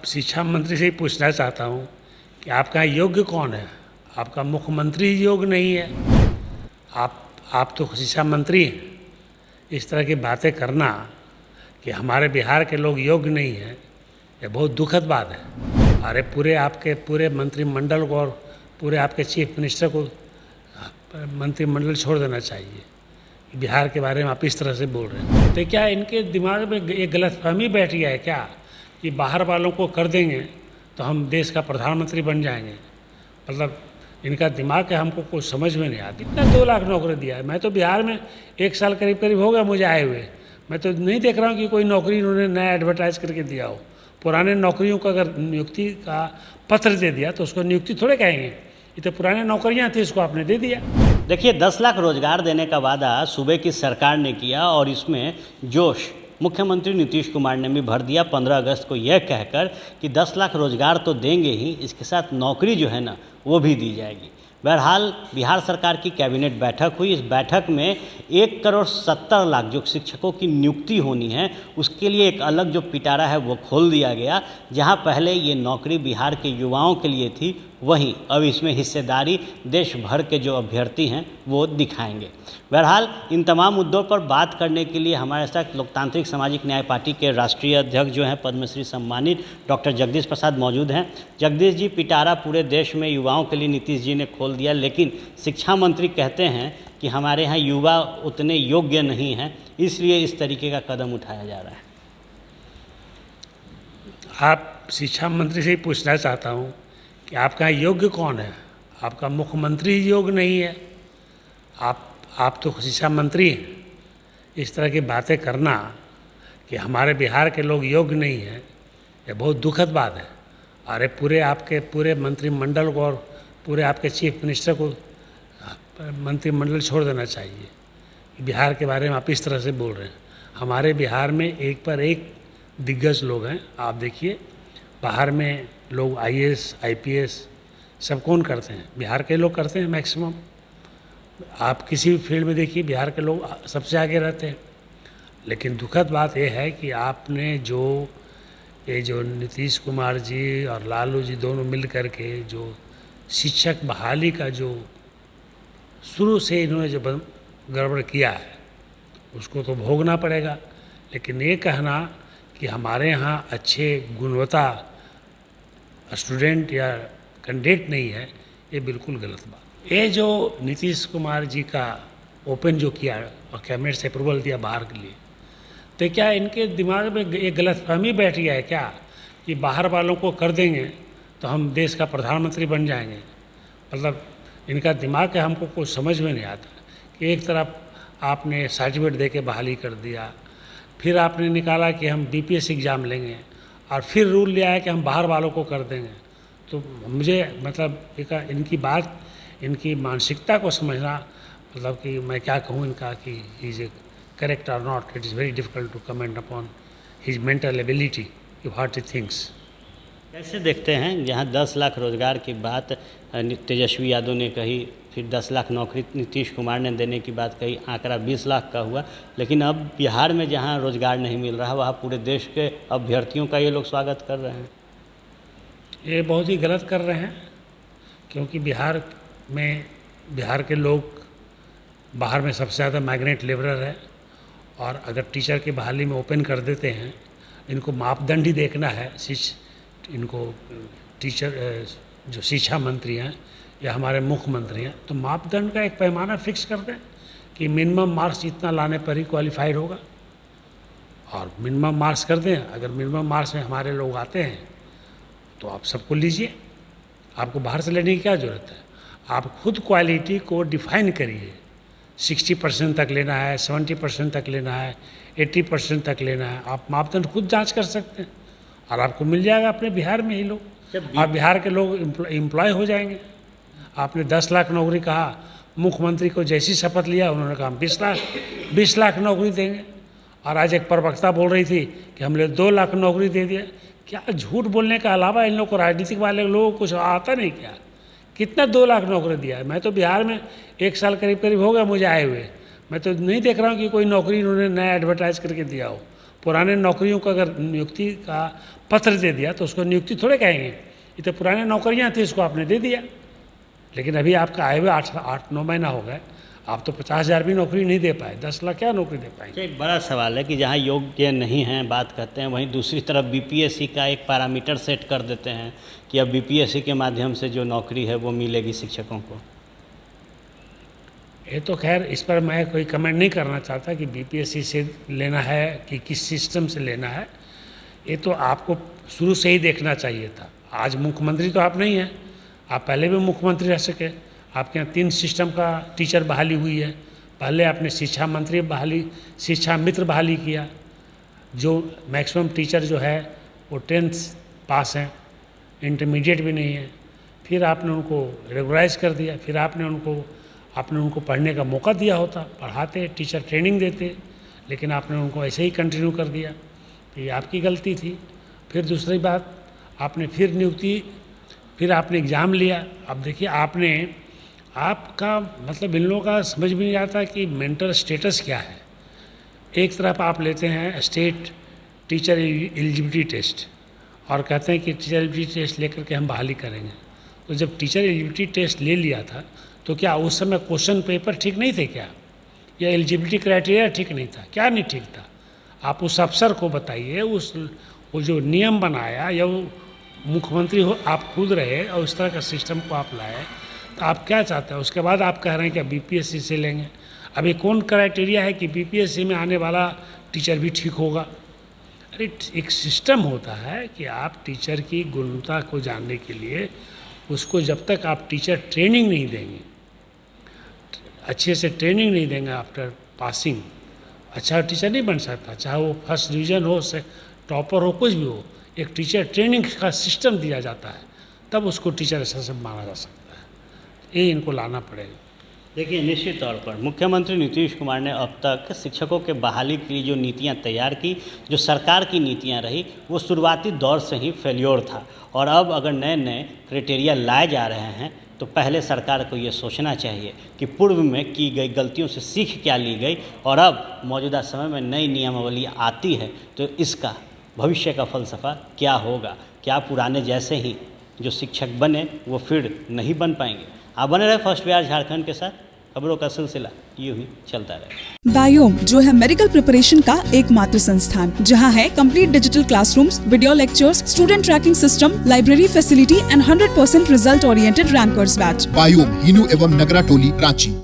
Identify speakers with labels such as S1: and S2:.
S1: शिक्षा मंत्री से ही पूछना चाहता हूँ कि आपका योग्य कौन है। आपका मुख्यमंत्री योग्य नहीं है। आप तो शिक्षा मंत्री हैं। इस तरह की बातें करना कि हमारे बिहार के लोग योग्य नहीं हैं, ये बहुत दुखद बात है। अरे पूरे मंत्रिमंडल को और पूरे आपके चीफ मिनिस्टर को मंत्रिमंडल छोड़ देना चाहिए। बिहार के बारे में आप इस तरह से बोल रहे हैं तो क्या इनके दिमाग में एक गलतफहमी बैठ गया है क्या कि बाहर वालों को कर देंगे तो हम देश का प्रधानमंत्री बन जाएंगे। मतलब इनका दिमाग है, हमको कुछ समझ में नहीं आता। कितना 2 लाख नौकरी दिया है। मैं तो बिहार में 1 साल करीब हो गया मुझे आए हुए। मैं तो नहीं देख रहा हूँ कि कोई नौकरी इन्होंने नया एडवर्टाइज करके दिया हो। पुराने नौकरियों को अगर नियुक्ति का पत्र दे दिया तो उसको नियुक्ति थोड़े कहेंगे। ये तो पुराने नौकरियाँ थी, इसको आपने दे दिया।
S2: देखिए 10 लाख रोजगार देने का वादा सूबे की सरकार ने किया और इसमें जोश मुख्यमंत्री नीतीश कुमार ने भी भर दिया 15 अगस्त को यह कहकर कि 10 लाख रोजगार तो देंगे ही, इसके साथ नौकरी जो है ना वो भी दी जाएगी। बहरहाल बिहार सरकार की कैबिनेट बैठक हुई। इस बैठक में 1,70,00,000 जो शिक्षकों की नियुक्ति होनी है उसके लिए एक अलग जो पिटारा है वो खोल दिया गया। जहां पहले ये नौकरी बिहार के युवाओं के लिए थी, वहीं अब इसमें हिस्सेदारी देश भर के जो अभ्यर्थी हैं वो दिखाएंगे। बहरहाल इन तमाम मुद्दों पर बात करने के लिए हमारे साथ लोकतांत्रिक सामाजिक न्याय पार्टी के राष्ट्रीय अध्यक्ष जो हैं पद्मश्री सम्मानित डॉक्टर जगदीश प्रसाद मौजूद हैं। जगदीश जी, पिटारा पूरे देश में युवाओं के लिए नीतीश जी ने खोल दिया, लेकिन शिक्षा मंत्री कहते हैं कि हमारे यहाँ युवा उतने योग्य नहीं हैं, इसलिए इस तरीके का कदम उठाया जा रहा है।
S1: आप शिक्षा मंत्री से ही पूछना चाहता हूँ कि आपका योग्य कौन है। आपका मुख्यमंत्री योग्य नहीं है। आप तो शिक्षा मंत्री हैं। इस तरह की बातें करना कि हमारे बिहार के लोग योग्य नहीं हैं, ये बहुत दुखद बात है। अरे पूरे मंत्रिमंडल को और पूरे आपके चीफ मिनिस्टर को मंत्रिमंडल छोड़ देना चाहिए। बिहार के बारे में आप इस तरह से बोल रहे हैं। हमारे बिहार में एक पर एक दिग्गज लोग हैं। आप देखिए बाहर में लोग IAS IPS सब कौन करते हैं? बिहार के लोग करते हैं मैक्सिमम। आप किसी भी फील्ड में देखिए बिहार के लोग सबसे आगे रहते हैं। लेकिन दुखद बात यह है कि आपने ये जो नीतीश कुमार जी और लालू जी दोनों मिल कर के जो शिक्षक बहाली का जो शुरू से इन्होंने जो गड़बड़ किया है उसको तो भोगना पड़ेगा। लेकिन ये कहना कि हमारे यहाँ अच्छे गुणवत्ता स्टूडेंट या कैंडिडेट नहीं है, ये बिल्कुल गलत बात। ये जो नीतीश कुमार जी का ओपन जो किया और कैबिनेट से अप्रूवल दिया बाहर के लिए, तो क्या इनके दिमाग में एक गलतफहमी बैठ गया है क्या कि बाहर वालों को कर देंगे तो हम देश का प्रधानमंत्री बन जाएंगे। मतलब इनका दिमाग है, हमको कुछ समझ में नहीं आता कि एक तरफ आपने सर्टिफिकेट दे के बहाली कर दिया, फिर आपने निकाला कि हम BPS एग्ज़ाम लेंगे और फिर रूल लिया है कि हम बाहर वालों को कर देंगे। तो मुझे मतलब इनकी मानसिकता को समझना, मतलब कि मैं क्या कहूँ इनका कि इज़ ए करेक्ट और not, it is very difficult to comment upon his mental ability कि व्हाट ही थिंक्स।
S2: कैसे देखते हैं जहाँ 10 लाख रोजगार की बात तेजस्वी यादव ने कही, फिर 10 लाख नौकरी नीतीश कुमार ने देने की बात कही, आंकड़ा 20 लाख का हुआ, लेकिन अब बिहार में जहाँ रोजगार नहीं मिल रहा वहाँ पूरे देश के अभ्यर्थियों का ये लोग स्वागत कर रहे हैं।
S1: ये बहुत ही गलत कर रहे हैं, क्योंकि बिहार के लोग बाहर में सबसे ज़्यादा माइग्रेंट लेबरर है। और अगर टीचर की बहाली में ओपन कर देते हैं, इनको मापदंड ही देखना है। इनको टीचर जो शिक्षा मंत्री हैं या हमारे मुख्यमंत्री हैं, तो मापदंड का एक पैमाना फिक्स कर दें कि मिनिमम मार्क्स इतना लाने पर ही क्वालिफाइड होगा, और मिनिमम मार्क्स कर दें। अगर मिनिमम मार्क्स में हमारे लोग आते हैं तो आप सबको लीजिए, आपको बाहर से लेने की क्या ज़रूरत है। आप खुद क्वालिटी को डिफाइन करिए। 60% तक लेना है, 70% तक लेना है, 80% तक लेना है। आप मापदंड खुद जांच कर सकते हैं और आपको मिल जाएगा अपने बिहार में ही लोग। आप बिहार के लोग एम्प्लॉय हो जाएंगे। आपने 10 लाख नौकरी कहा, मुख्यमंत्री को जैसी शपथ लिया उन्होंने कहा हम 20 लाख नौकरी देंगे। और आज एक प्रवक्ता बोल रही थी कि हमने 2 लाख नौकरी दे दिया। क्या झूठ बोलने के अलावा इन लोग को, राजनीतिक वाले लोगों को कुछ आता नहीं क्या? कितना 2 लाख नौकरी दिया है? मैं तो बिहार में 1 साल करीब हो गया मुझे आए हुए। मैं तो नहीं देख रहा हूँ कि कोई नौकरी इन्होंने नया एडवर्टाइज करके दिया हो। पुराने नौकरियों को अगर नियुक्ति का पत्र दे दिया तो उसको नियुक्ति थोड़े कहेंगे, ये तो पुराने नौकरियां थी, इसको आपने दे दिया। लेकिन अभी आपका आए हुए 8-9 महीना हो गए, आप तो 50,000 भी नौकरी नहीं दे पाए, 10 लाख क्या नौकरी दे पाएंगे।
S2: एक बड़ा सवाल है कि जहाँ योग्य नहीं हैं बात करते हैं, वहीं दूसरी तरफ बीपीएससी का एक पैरामीटर सेट कर देते हैं कि अब बीपीएससी के माध्यम से जो नौकरी है वो मिलेगी शिक्षकों को।
S1: ये तो खैर इस पर मैं कोई कमेंट नहीं करना चाहता कि बीपीएससी से लेना है कि किस सिस्टम से लेना है। ये तो आपको शुरू से ही देखना चाहिए था। आज मुख्यमंत्री तो आप नहीं हैं, आप पहले भी मुख्यमंत्री रह सके। आपके यहाँ 3 सिस्टम का टीचर बहाली हुई है। पहले आपने शिक्षा मंत्री बहाली, शिक्षा मित्र बहाली किया, जो मैक्सिमम टीचर जो है वो 10th पास हैं, इंटरमीडिएट भी नहीं है। फिर आपने उनको रेगुलराइज कर दिया, फिर आपने उनको पढ़ने का मौका दिया होता, पढ़ाते, टीचर ट्रेनिंग देते, लेकिन आपने उनको ऐसे ही कंटिन्यू कर दिया, तो ये आपकी गलती थी। फिर दूसरी बात, आपने फिर नियुक्ति, फिर आपने एग्ज़ाम लिया। अब देखिए आपका मतलब इन लोगों का समझ में नहीं आता कि मेंटल स्टेटस क्या है। एक तरफ आप लेते हैं स्टेट टीचर एलिजिबिलिटी टेस्ट और कहते हैं कि टीचर एलिजिबिलिटी टेस्ट लेकर के हम बहाली करेंगे। तो जब टीचर एलिजिबिलिटी टेस्ट ले लिया था तो क्या उस समय क्वेश्चन पेपर ठीक नहीं थे क्या, या एलिजिबिलिटी क्राइटेरिया ठीक नहीं था? क्या नहीं ठीक था? आप उस अफसर को बताइए, वो जो नियम बनाया, या वो मुख्यमंत्री हो आप खुद रहे और उस तरह का सिस्टम को आप लाए, तो आप क्या चाहते हैं? उसके बाद आप कह रहे हैं कि बीपीएससी से लेंगे। अभी कौन क्राइटेरिया है कि बीपीएससी में आने वाला टीचर भी ठीक होगा? अरे एक सिस्टम होता है कि आप टीचर की गुणवत्ता को जानने के लिए उसको जब तक आप टीचर ट्रेनिंग नहीं देंगे, अच्छे से ट्रेनिंग नहीं देंगे आफ्टर पासिंग, अच्छा टीचर नहीं बन सकता। चाहे वो फर्स्ट डिवीज़न हो, से टॉपर हो, कुछ भी हो, एक टीचर ट्रेनिंग का सिस्टम दिया जाता है, तब उसको टीचर ऐसा सब माना जा सकता है। ये इनको लाना पड़ेगा।
S2: देखिए, निश्चित तौर पर मुख्यमंत्री नीतीश कुमार ने अब तक शिक्षकों के बहाली के लिए जो नीतियां तैयार की, जो सरकार की नीतियां रही, वो शुरुआती दौर से ही फेल्योर था। और अब अगर नए नए क्राइटेरिया लाए जा रहे हैं तो पहले सरकार को ये सोचना चाहिए कि पूर्व में की गई गलतियों से सीख क्या ली गई, और अब मौजूदा समय में नई नियमावली आती है तो इसका भविष्य का फलसफा क्या होगा। क्या पुराने जैसे ही जो शिक्षक बने वो फिर नहीं बन पाएंगे? आप बने रहे फर्स्ट बिहार झारखंड के साथ। खबरों का सिलसिला यूं ही चलता रहे।
S3: बायोम जो है मेडिकल प्रिपरेशन का एकमात्र संस्थान, जहां है complete digital classrooms, video lectures, student tracking system, library facility and 100% result oriented rankers batch.
S4: Biome, Hinoo एवं नगरा टोली, रांची।